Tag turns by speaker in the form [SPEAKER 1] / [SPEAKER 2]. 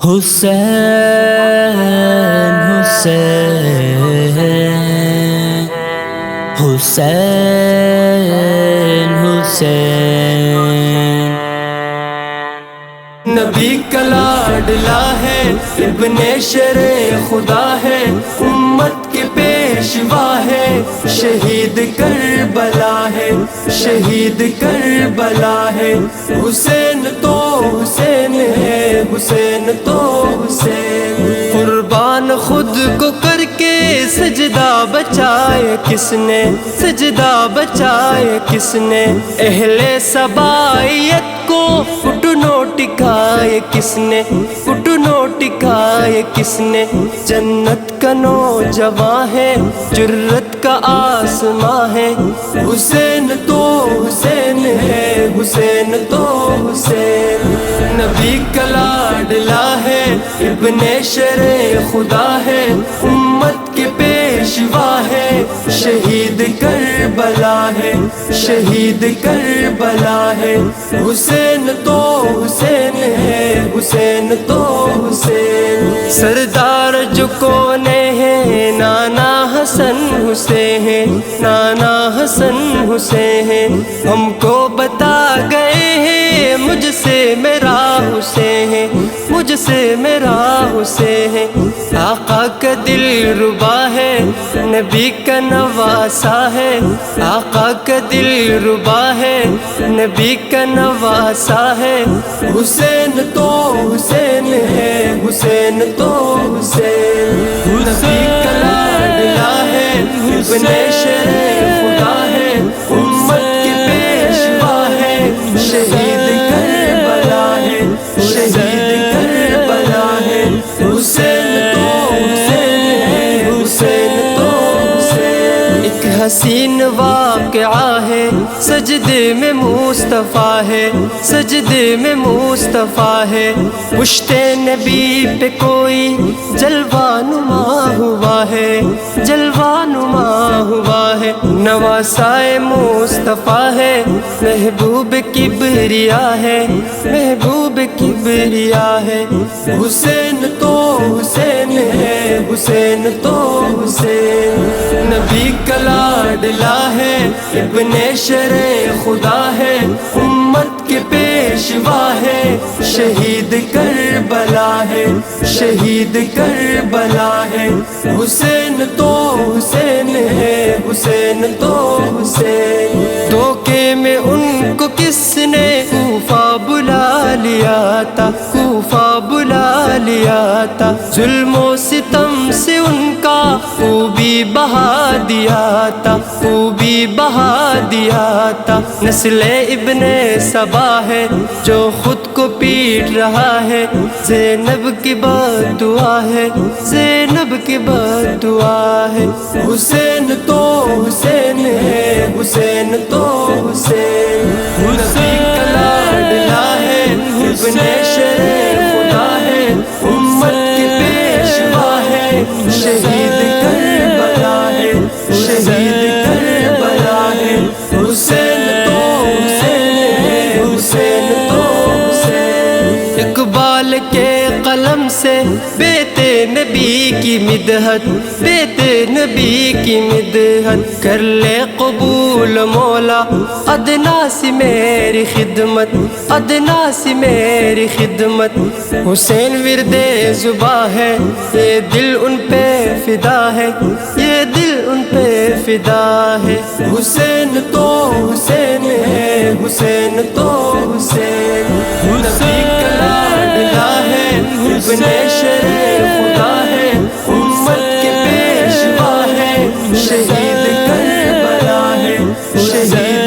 [SPEAKER 1] حسین حسین حسین حسین
[SPEAKER 2] نبی کا لاڈلا ہے، ابن شرع خدا ہے، امت کے پیشوا ہے، شہید کربلا ہے، شہید کربلا ہے۔ حسین تو حسین ہے، حسین تو حسین۔ قربان خود کو کر کے سجدہ بچائے کس نے، سجدہ بچائے کس نے؟ اہل سبائیت کو گھٹنوں ٹکائے کس نے، گھٹنوں ٹکائے کس نے؟ جنت کا نوجواں ہے، جرت کا آسماں ہے، حسین تو حسین ہے، حسین تو حسین۔ نبی کا لاڈلا ہے، ابن شرع خدا ہے، امت کے پیشوا ہے، شہید کربلا ہے، شہید کربلا ہے۔ حسین تو حسین ہے، حسین تو حسین۔ سردار جو کونے ہیں نانا حسن حسین، نانا حسن حسین، ہم کو بتا گئے ہیں مجھ سے میرا حسین، مجھ سے میرا حسین۔ آقا کا دل ربا ہے، نبی کا نواسا ہے، آقا کا دل ربا ہے، نبی کا نواسا ہے۔ حسین تو حسین ہے، حسین تو حسین۔ نبی کا لاڈلا ہے، ابن شرع خدا ہے، امت کے پیشوا ہے، شہید کربلا ہے، شہید کربلا ہے۔ حسین تو حسین ہے، حسین تو حسین۔ ایک حسین واقعہ ہے، سجدے میں مصطفیٰ ہے، سجدے میں مصطفیٰ ہے، پشت نبی پہ کوئی جلوہ نما ہوا ہے، جلوہ نما ہوا ہے۔ نواسائے مصطفیٰ ہے، محبوب کبریا ہے، محبوب کبریا ہے۔ حسین تو حسین ہے، حسین تو حسین۔ نبی کا لاڈلا ہے، ابن شرع خدا ہے، امت کے پیشوا ہے، شہید کربلا ہے، شہید کربلا ہے۔ حسین تو حسین ہے، حسین تو حسین۔ دھوکے میں ان کو کس نے کوفہ بلا لیا تھا، کوفہ بلا لیا تھا، ظلم و ستم سے ان کا خوبی بہا دیا تھا، خوبی بہا دیا تھا۔ نسل ابن سبا ہے جو خود کو پیٹ رہا ہے، زینب کی بد دعا ہے، زینب کی بد دعا ہے۔ حسین تو حسین ہے، حسین تو حسین۔ نبی کا لاڈلا ہے، ابن شرع خدا ہے، امت کے پیشوا ہے، شہید کربلا ہے، شہید کربلا ہے۔ حسین تو حسین ہے، حسین تو حسین۔ اقبال کے قلم سے بیت نبی کی مدحت، بیت نبی کی مدحت، کر لے قبول مولا، ادنا سی میری خدمت، ادنا سی میری خدمت۔ حسین ورد زباں ہے، یہ دل ان پہ فدا ہے، یہ دل ان پہ فدا ہے۔ حسین تو حسین ہے، حسین تو حسین۔ نبی کا لاڈلا ہے، ابن شرع خدا ہے، امت کے پیشوا ہے، شہید کربلا ہے، شہید